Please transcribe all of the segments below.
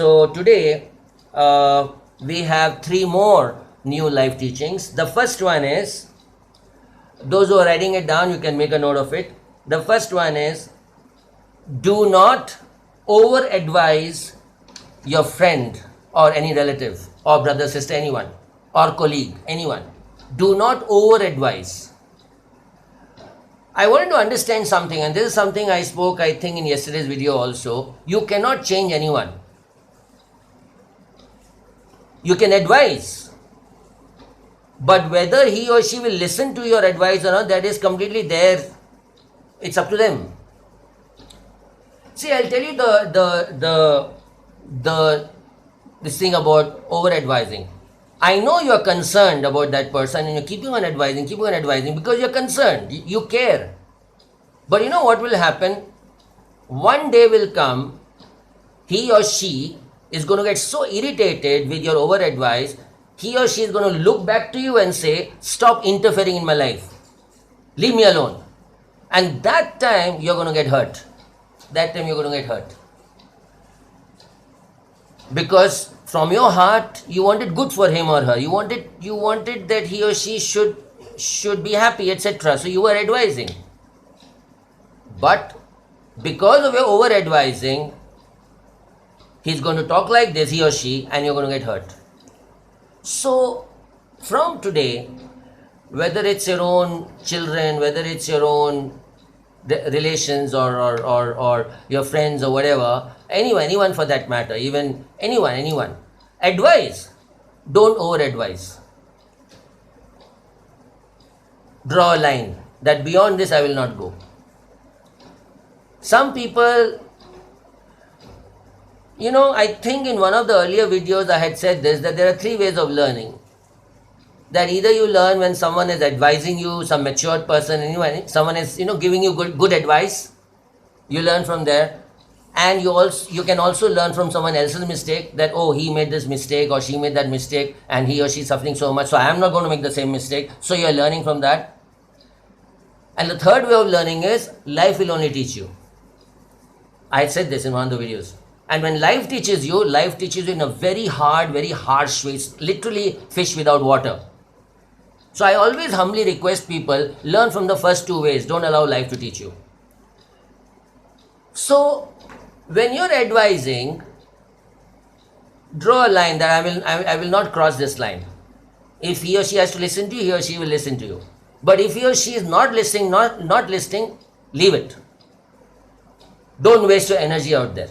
So today we have three more new life teachings. The first one is, those who are writing it down, you can make a note of it. The first one is, do not over advise your friend or any relative or brother, sister, anyone, or colleague, anyone. Do not over advise. I wanted to understand something, and this is something I spoke, I think, in yesterday's video also. You cannot change anyone. You can advise, but whether he or she will listen to your advice or not, that is completely there. It's up to them. See, I'll tell you this thing about over advising. I know you are concerned about that person and you're keeping on advising because you're concerned, you care. But you know what will happen? One day will come, he or she is going to get so irritated with your over advice, he or she is going to look back to you and say, stop interfering in my life. Leave me alone. And that time you're going to get hurt. Because from your heart you wanted good for him or her. You wanted that he or she should be happy, etc. So you were advising. But because of your over advising, he's going to talk like this, he or she, and you're going to get hurt. So from today, whether it's your own children, whether it's your own relations or your friends or whatever, anyone for that matter, even anyone, advise. Don't over advise. Draw a line that beyond this I will not go. Some people, I think in one of the earlier videos I had said this, that there are three ways of learning. That either you learn when someone is advising you, some matured person, anyone, someone is giving you good advice, you learn from there. And you can also learn from someone else's mistake, that oh, he made this mistake or she made that mistake and he or she is suffering so much, so I am not going to make the same mistake. So you are learning from that. And the third way of learning is, life will only teach you. I had said this in one of the videos. And when life teaches you in a very hard, very harsh way. It's literally fish without water. So I always humbly request people, learn from the first two ways. Don't allow life to teach you. So when you're advising, draw a line that I will not cross this line. If he or she has to listen to you, he or she will listen to you. But if he or she is not listening, not listening, leave it. Don't waste your energy out there.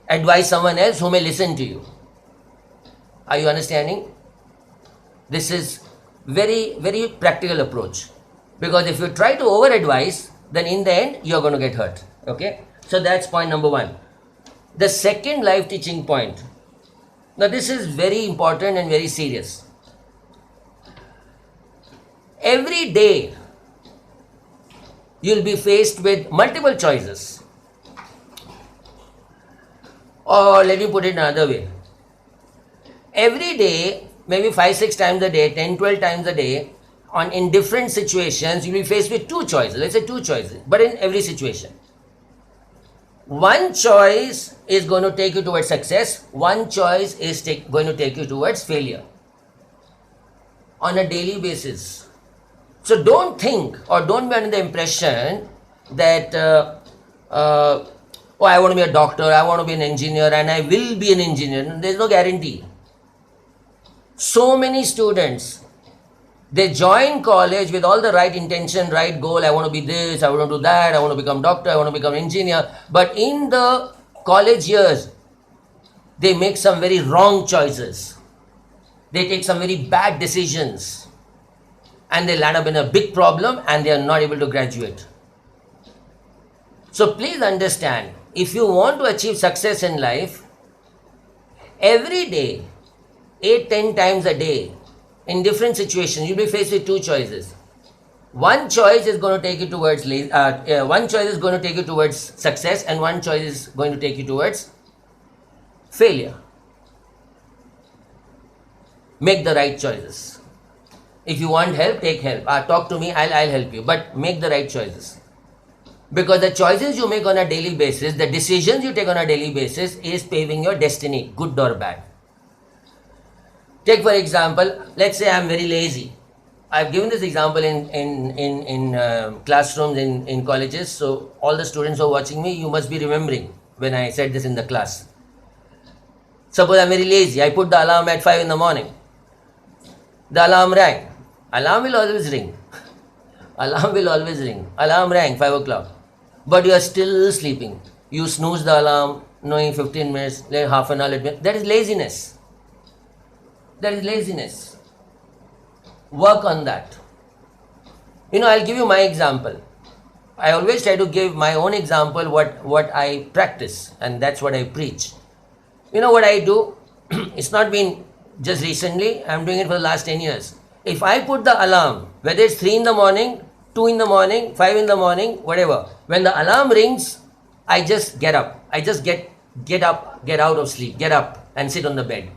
Advise someone else who may listen to you. Are you understanding? This is very, very practical approach. Because if you try to over advise, then in the end you are going to get hurt. Okay? So that's point number one. The second life teaching point. Now this is very important and very serious. Every day you'll be faced with multiple choices. Or let me put it another way. Every day, maybe 5-6 times a day, 10-12 times a day, in different situations, you'll be faced with two choices. Let's say two choices, but in every situation. One choice is going to take you towards success. One choice is going to take you towards failure. On a daily basis. So don't think or don't be under the impression that I want to be a doctor, I want to be an engineer, and I will be an engineer. There's no guarantee. So many students, they join college with all the right intention, right goal. I want to be this, I want to do that, I want to become doctor, I want to become engineer. But in the college years, they make some very wrong choices. They take some very bad decisions. And they land up in a big problem and they are not able to graduate. So please understand, if you want to achieve success in life, every day, 8-10 times a day, in different situations, you'll be faced with two choices. One choice is going to take you towards success, and one choice is going to take you towards failure. Make the right choices. If you want help, take help. Talk to me, I'll help you. But make the right choices. Because the choices you make on a daily basis, the decisions you take on a daily basis is paving your destiny, good or bad. Take for example, let's say I'm very lazy. I've given this example in classrooms, in colleges, so all the students who are watching me, you must be remembering when I said this in the class. Suppose I'm very lazy, I put the alarm at 5 in the morning. The alarm rang. Alarm will always ring. Alarm will always ring. Alarm rang 5 o'clock. But you are still sleeping. You snooze the alarm, knowing 15 minutes, then half an hour. That is laziness. That is laziness. Work on that. I'll give you my example. I always try to give my own example, what I practice, and that's what I preach. What I do? It's not been just recently. I'm doing it for the last 10 years. If I put the alarm, whether it's 3 in the morning, 2 in the morning, 5 in the morning, whatever, when the alarm rings, I just get up. I just get up, get out of sleep, get up and sit on the bed.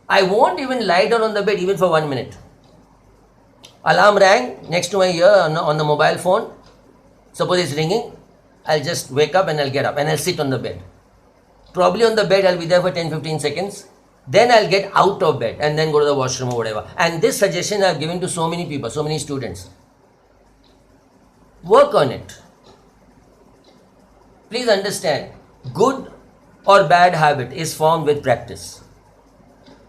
I won't even lie down on the bed even for 1 minute. Alarm rang next to my ear on the mobile phone. Suppose it's ringing, I'll just wake up and I'll get up and I'll sit on the bed. Probably on the bed I'll be there for 10-15 seconds. Then I'll get out of bed and then go to the washroom or whatever. And this suggestion I've given to so many people, so many students. Work on it. Please understand, good or bad habit is formed with practice.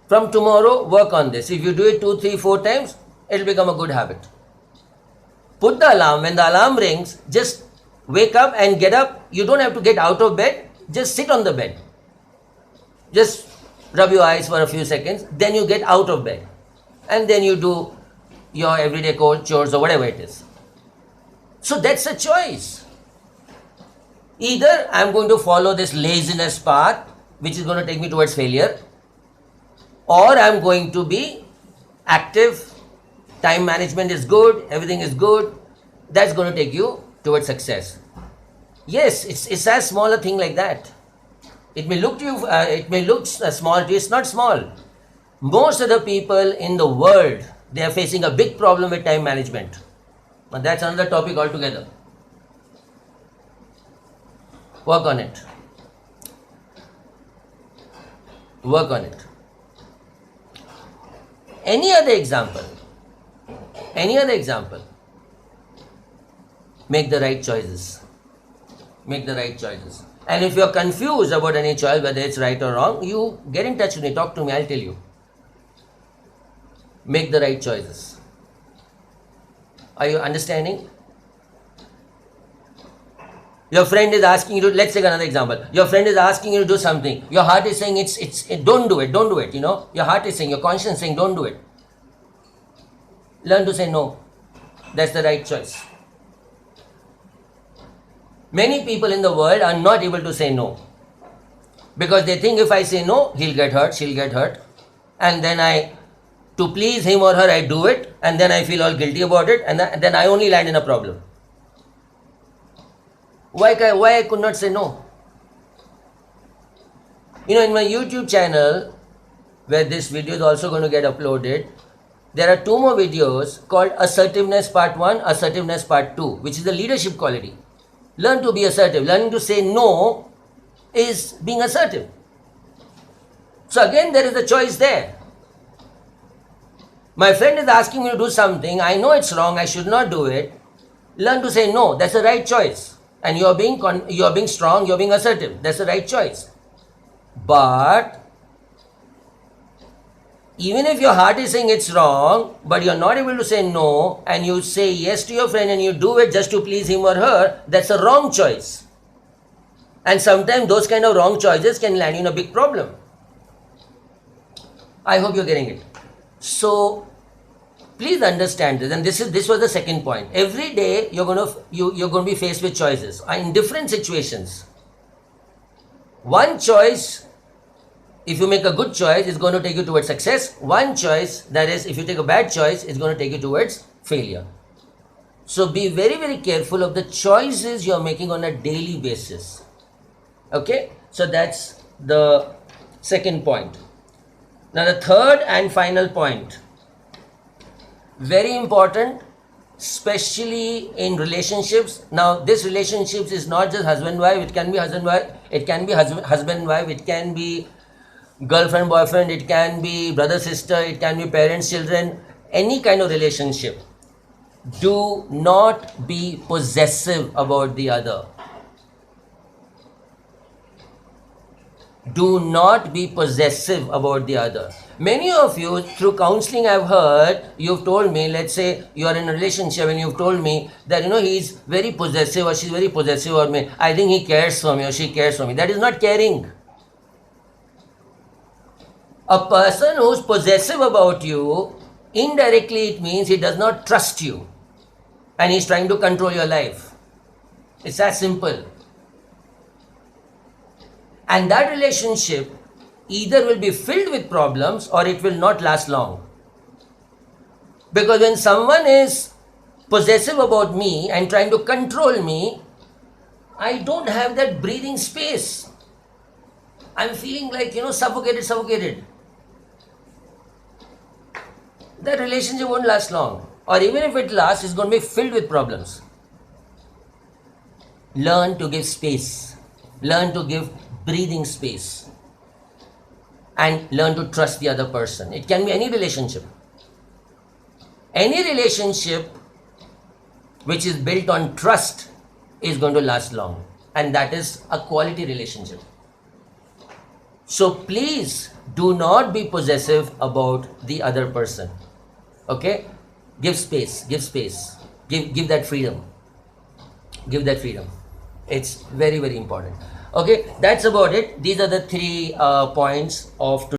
From tomorrow, work on this. If you do it 2, 3, 4 times, it will become a good habit. Put the alarm. When the alarm rings, just wake up and get up. You don't have to get out of bed. Just sit on the bed. Just rub your eyes for a few seconds. Then you get out of bed. And then you do your everyday chores or whatever it is. So that's a choice. Either I'm going to follow this laziness path, which is going to take me towards failure, or I'm going to be active. Time management is good, everything is good. That's going to take you towards success. Yes, it's as small a thing like that. It may look to you, it may look small to you. It's not small. Most of the people in the world, they are facing a big problem with time management. But that's another topic altogether. Work on it. Work on it. Any other example? Any other example? Make the right choices. Make the right choices. And if you are confused about any choice, whether it's right or wrong, you get in touch with me, talk to me, I'll tell you. Make the right choices. Are you understanding? Your friend is asking you to, let's take another example. Your friend is asking you to do something. Your heart is saying, don't do it, don't do it, Your heart is saying, your conscience is saying, don't do it. Learn to say no. That's the right choice. Many people in the world are not able to say no. Because they think if I say no, he'll get hurt, she'll get hurt. And then to please him or her, I do it. And then I feel all guilty about it. And then I only land in a problem. Why I could not say no? In my YouTube channel, where this video is also going to get uploaded, there are 2 more videos called Assertiveness Part 1, Assertiveness Part 2, which is the leadership quality. Learn to be assertive. Learning to say no is being assertive. So again, there is a choice there. My friend is asking me to do something. I know it's wrong. I should not do it. Learn to say no. That's the right choice. And you are being strong. You are being assertive. That's the right choice. But even if your heart is saying it's wrong, but you're not able to say no, and you say yes to your friend and you do it just to please him or her, that's a wrong choice. And sometimes those kind of wrong choices can land you in a big problem. I hope you're getting it. So please understand this, and this was the second point. Every day you're going to be faced with choices in different situations. One choice, if you make a good choice, is going to take you towards success. One choice, that is, if you take a bad choice, is going to take you towards failure. So be very, very careful of the choices you're making on a daily basis. Okay? So that's the second point. Now the third and final point. Very important. especially in relationships. Now, this relationships is not just husband-wife, it can be husband-wife, it can be husband-wife, it can be girlfriend-boyfriend, it can be brother-sister, it can be parents-children, any kind of relationship. Do not be possessive about the other. Do not be possessive about the other. Many of you, through counseling, I've heard, you've told me, let's say you are in a relationship and you've told me that, he's very possessive or she's very possessive of me. I think he cares for me or she cares for me. That is not caring. A person who's possessive about you, indirectly it means he does not trust you and he's trying to control your life. It's that simple. And that relationship either will be filled with problems or it will not last long. Because when someone is possessive about me and trying to control me, I don't have that breathing space. I'm feeling like, suffocated. That relationship won't last long. Or even if it lasts, it's going to be filled with problems. Learn to give space. Learn to give breathing space. And learn to trust the other person. It can be any relationship. Any relationship which is built on trust is going to last long. And that is a quality relationship. So please do not be possessive about the other person. Okay? Give space. Give space. Give that freedom. Give that freedom. It's very, very important. Okay, that's about it. These are the 3 points of